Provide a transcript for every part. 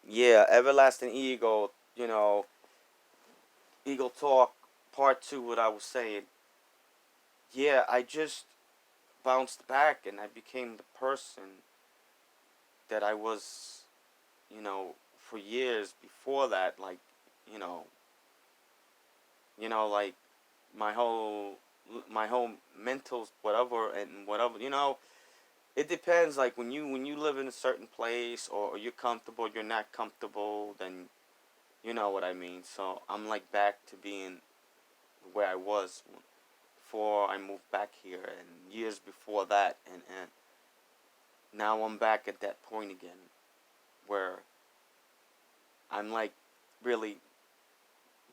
Yeah, Everlasting Eagle, Eagle Talk Part 2, what I was saying. Yeah, I just bounced back and I became the person that I was, for years before that. Like, you know, like my whole my whole mental whatever and whatever. It depends. Like when you live in a certain place or you're comfortable, you're not comfortable, then you know what I mean. So I'm like back to being where I was before I moved back here, and years before that, and now I'm back at that point again where I'm like really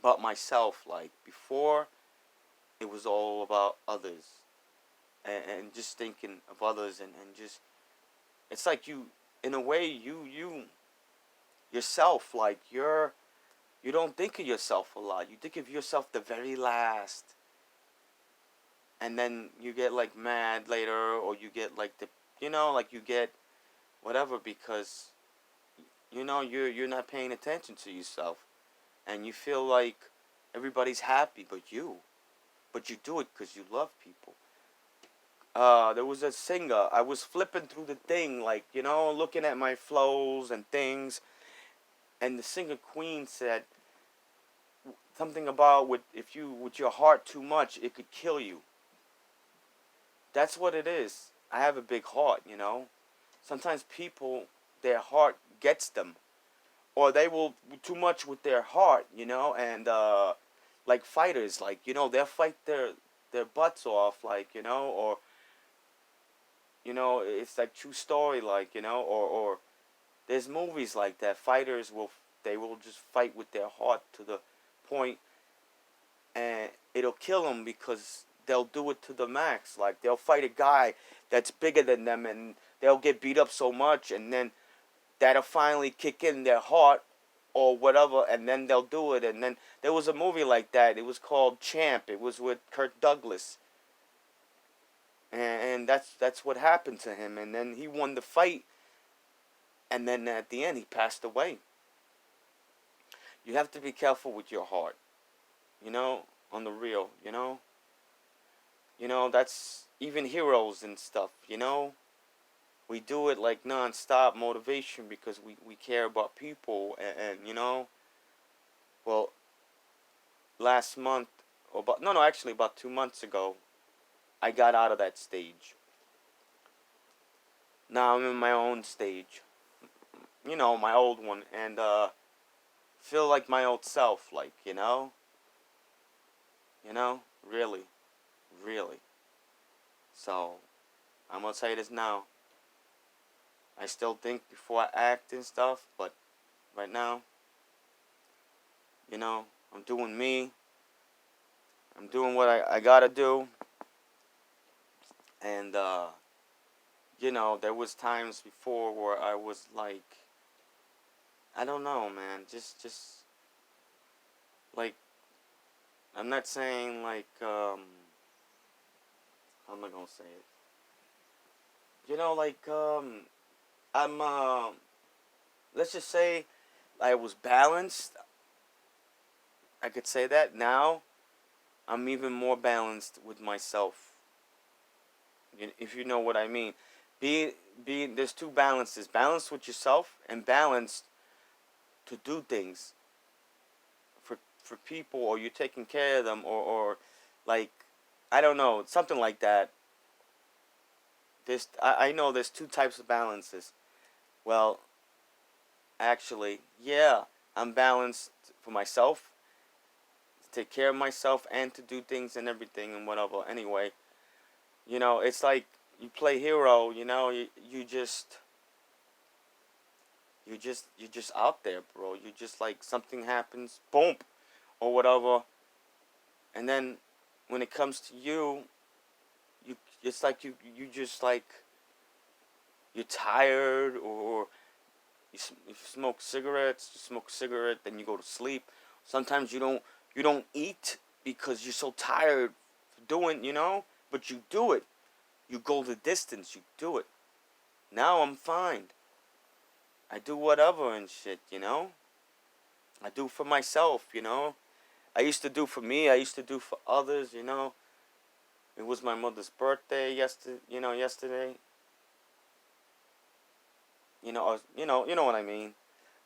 but myself. Like before, it was all about others and just thinking of others, and just it's like you, in a way, you yourself, like you don't think of yourself a lot. You think of yourself the very last, and then you get like mad later, or you get like like you get whatever because you're not paying attention to yourself, and you feel like everybody's happy but you do it because you love people. There was a singer. I was flipping through the thing, like looking at my flows and things, and the singer Queen said something about if you with your heart too much, it could kill you. That's what it is. I have a big heart. Sometimes people, their heart gets them, or they will too much with their heart, and like fighters, like they'll fight their butts off, like or it's like true story, like or there's movies like that. Fighters will just fight with their heart to the point, and it'll kill them because they'll do it to the max. Like they'll fight a guy that's bigger than them, and they'll get beat up so much, and then that'll finally kick in their heart or whatever, and then they'll do it. And then there was a movie like that. It was called Champ. It was with Kirk Douglas, and that's what happened to him. And then he won the fight, and then at the end he passed away. You have to be careful with your heart, on the real. That's even heroes and stuff. We do it like non-stop motivation because we care about people, and well, last month, or about no, actually about 2 months ago, I got out of that stage. Now I'm in my own stage, my old one, and feel like my old self, like really, really. So I'm gonna say this now. I still think before I act and stuff, but right now, I'm doing me. I'm doing what I gotta do, and there was times before where I was like, I don't know, man, just like I'm not saying like how am I gonna say it? Like I'm let's just say I was balanced. I could say that now. I'm even more balanced with myself. If you know what I mean. Be there's two balances: balanced with yourself and balanced to do things for people, or you're taking care of them, or like I don't know, something like that. I know there's two types of balances. Well, actually, yeah, I'm balanced for myself, to take care of myself, and to do things and everything and whatever. Anyway, it's like you play hero. You're just out there, bro. You just like something happens, boom, or whatever, and then when it comes to you, it's like you just like you're tired, or you smoke cigarettes. You smoke a cigarette, then you go to sleep. Sometimes you don't eat because you're so tired doing, but you do it. You go the distance. You do it. Now I'm fine. I do whatever and shit, you know? I do for myself, you know? I used to do for me, I used to do for others, you know? It was my mother's birthday yesterday. You know what I mean.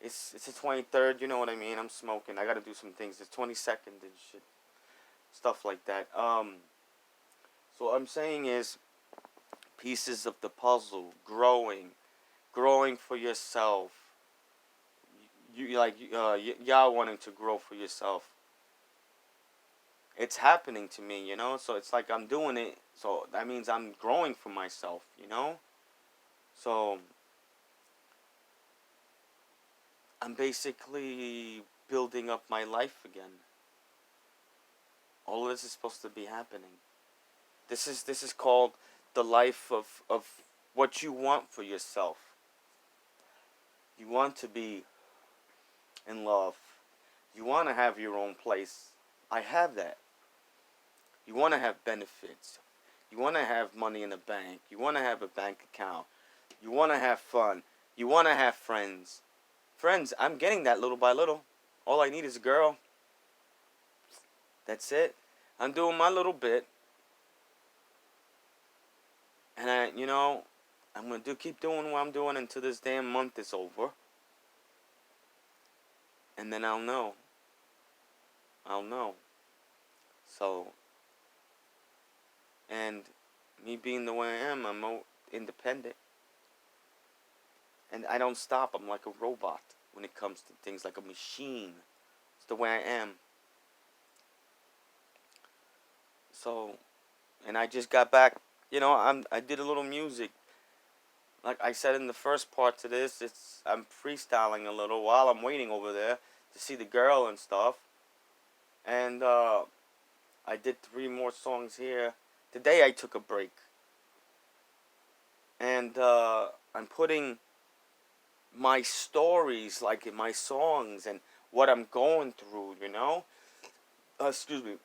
It's the 23rd, you know what I mean? I'm smoking. I got to do some things. It's 22nd and shit. Stuff like that. So what I'm saying is pieces of the puzzle, growing for yourself. Y'all wanting to grow for yourself. It's happening to me, you know. So it's like I'm doing it. So that means I'm growing for myself, you know. So I'm basically building up my life again. All of this is supposed to be happening. This is called the life of what you want for yourself. You want to be in love. You want to have your own place. I have that. You want to have benefits. You want to have money in the bank. You want to have a bank account. You want to have fun. You want to have friends. Friends, I'm getting that little by little. All I need is a girl. That's it. I'm doing my little bit. And I'm going to keep doing what I'm doing until this damn month is over. And then I'll know. So, and me being the way I am, I'm independent. And I don't stop. I'm like a robot when it comes to things, like a machine. It's the way I am. So, and I just got back. I did a little music. Like I said in the first part to this, I'm freestyling a little while I'm waiting over there to see the girl and stuff. And I did 3 more songs here. Today I took a break. And I'm putting my stories, like in my songs, and what I'm going through, you know? Excuse me.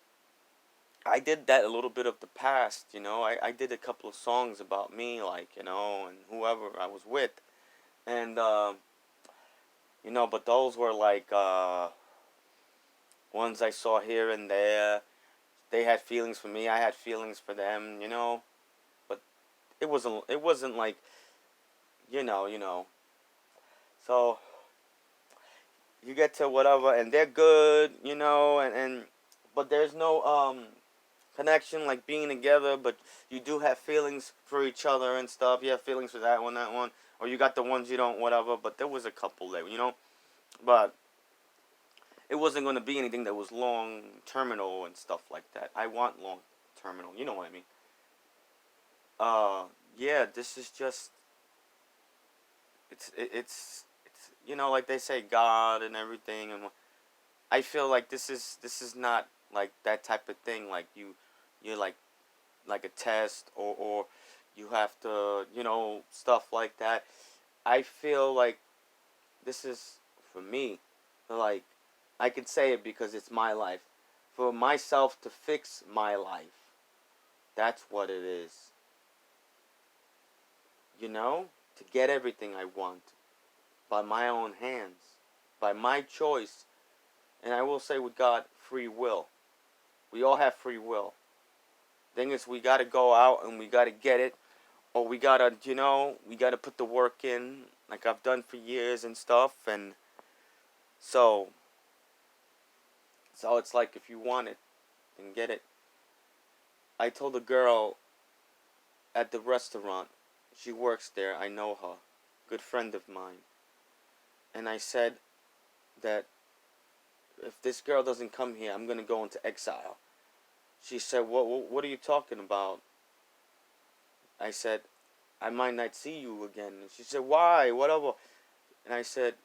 I did that a little bit of the past, you know? I did a couple of songs about me, like, you know, and whoever I was with. And, but those were like ones I saw here and there. They had feelings for me, I had feelings for them, you know? But it wasn't like, you know. So you get to whatever, and they're good, you know, and but there's no connection, like being together, but you do have feelings for each other and stuff. You have feelings for that one, or you got the ones you don't, whatever. But there was a couple there, you know, but it wasn't going to be anything that was long terminal and stuff like that. I want long terminal, you know what I mean? Yeah, this is just it's like they say, God and everything, and I feel like this is not like that type of thing. Like you're like a test, or you have to, stuff like that. I feel like this is for me. Like I could say it because it's my life. For myself to fix my life. That's what it is. To get everything I want by my own hands, by my choice. And I will say with God, free will. We all have free will. Thing is, we got to go out and we got to get it, or we got to, we got to put the work in, like I've done for years and stuff. And so it's like, if you want it, then get it. I told a girl at the restaurant, she works there, I know her, good friend of mine. And I said that if this girl doesn't come here, I'm going to go into exile. She said, what are you talking about? I said, I might not see you again. And she said, why? Whatever. And I said,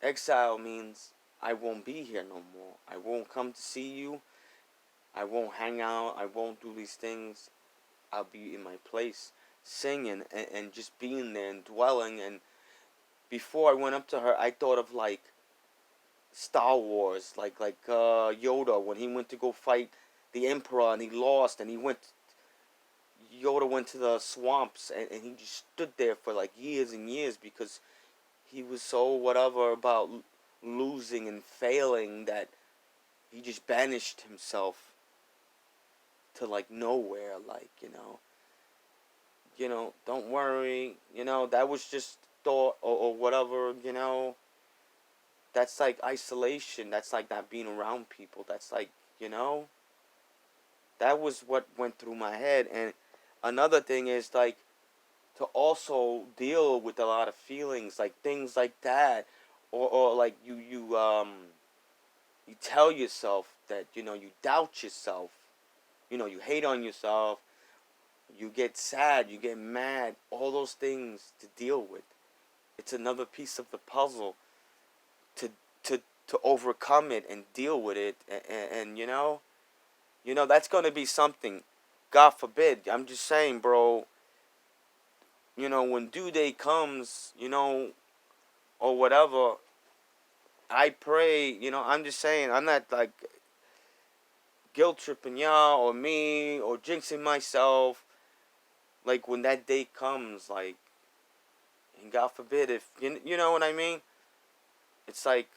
exile means I won't be here no more. I won't come to see you. I won't hang out. I won't do these things. I'll be in my place singing and just being there and dwelling. And before I went up to her, I thought of like Star Wars, like Yoda when he went to go fight the Emperor and he lost, and Yoda went to the swamps and he just stood there for like years and years because he was so whatever about losing and failing that he just banished himself to like nowhere, like, don't worry, that was just thought, or whatever, that's like isolation, that's like not being around people, that's like, that was what went through my head. And another thing is like to also deal with a lot of feelings, like things like that, or like you tell yourself that, you doubt yourself, you hate on yourself, you get sad, you get mad, all those things to deal with. It's another piece of the puzzle to to overcome it and deal with it, and that's going to be something. God forbid. I'm just saying, bro. When due date comes, or whatever, I pray. I'm just saying. I'm not like guilt tripping y'all or me or jinxing myself. Like when that day comes, like, and God forbid if you know what I mean. It's like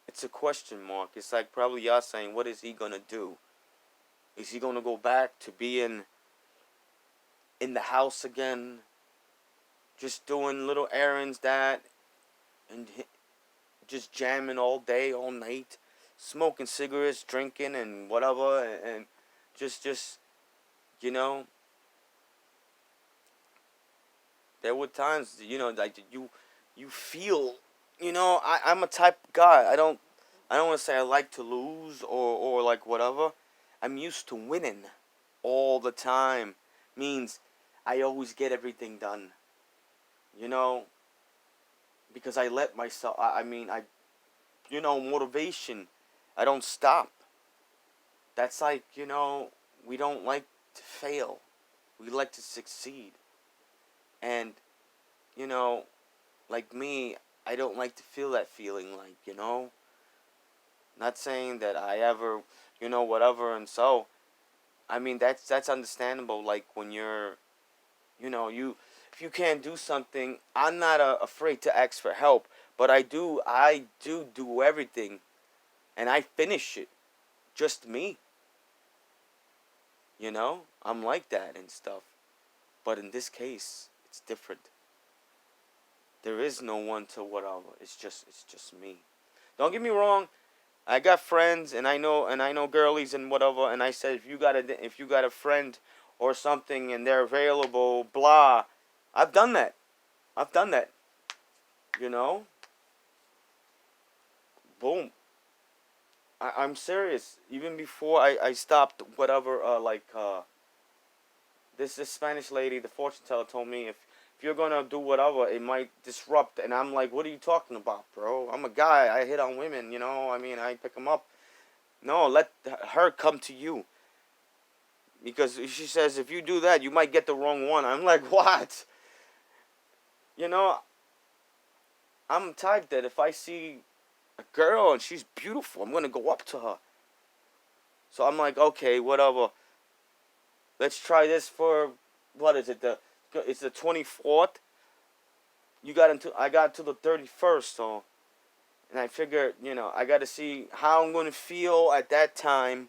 it's a question mark. It's like probably y'all saying, what is he gonna do? Is he gonna go back to being in the house again, just doing little errands and just jamming all day, all night, smoking cigarettes, drinking, and whatever, and just you know, there were times, like you feel, I'm a type of guy. I don't want to say I like to lose or like whatever. I'm used to winning all the time. Means I always get everything done. You know, because I let myself. I mean, motivation. I don't stop. That's like, we don't like to fail. We like to succeed. And, you know, like me, I don't like to feel that feeling, like, not saying that I ever, whatever. And so, I mean, that's understandable. Like when you're, if you can't do something, I'm not afraid to ask for help, but I do everything, and I finish it. Just me, I'm like that and stuff. But in this case, it's different. There is no one to whatever. It's just me. Don't get me wrong. I got friends, and I know girlies and whatever. And I said, if you got a friend or something and they're available, blah. I've done that. I've done that. You know. Boom. I'm serious. Even before I stopped whatever. This Spanish lady, the fortune teller, told me if you're gonna do whatever, it might disrupt. And I'm like, what are you talking about, bro? I'm a guy. I hit on women. I mean, I pick them up. No, let her come to you. Because she says if you do that, you might get the wrong one. I'm like, what? You know, I'm the type that if I see a girl and she's beautiful, I'm gonna go up to her. So I'm like, okay, whatever. Let's try this for what is it? It's the 24th. I got to the 31st, so, and I figured, I got to see how I'm gonna feel at that time.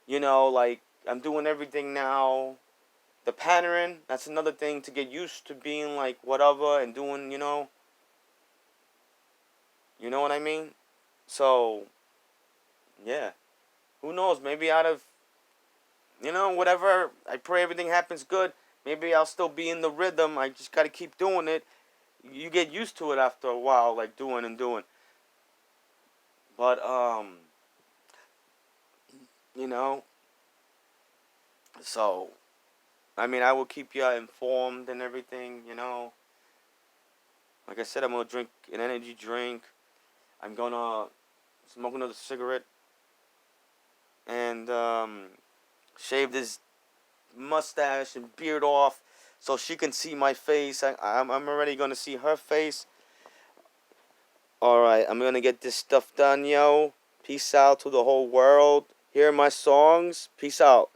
Like I'm doing everything now. The pattern, that's another thing to get used to being like whatever and doing, you know what I mean? So, yeah. Who knows? Maybe out of, whatever, I pray everything happens good. Maybe I'll still be in the rhythm. I just got to keep doing it. You get used to it after a while, like doing and doing. But, you know, so, I mean, I will keep you informed and everything. Like I said, I'm going to drink an energy drink. I'm going to smoke another cigarette. And, shave this mustache and beard off so she can see my face. I'm already going to see her face. Alright, I'm going to get this stuff done, yo. Peace out to the whole world. Hear my songs. Peace out.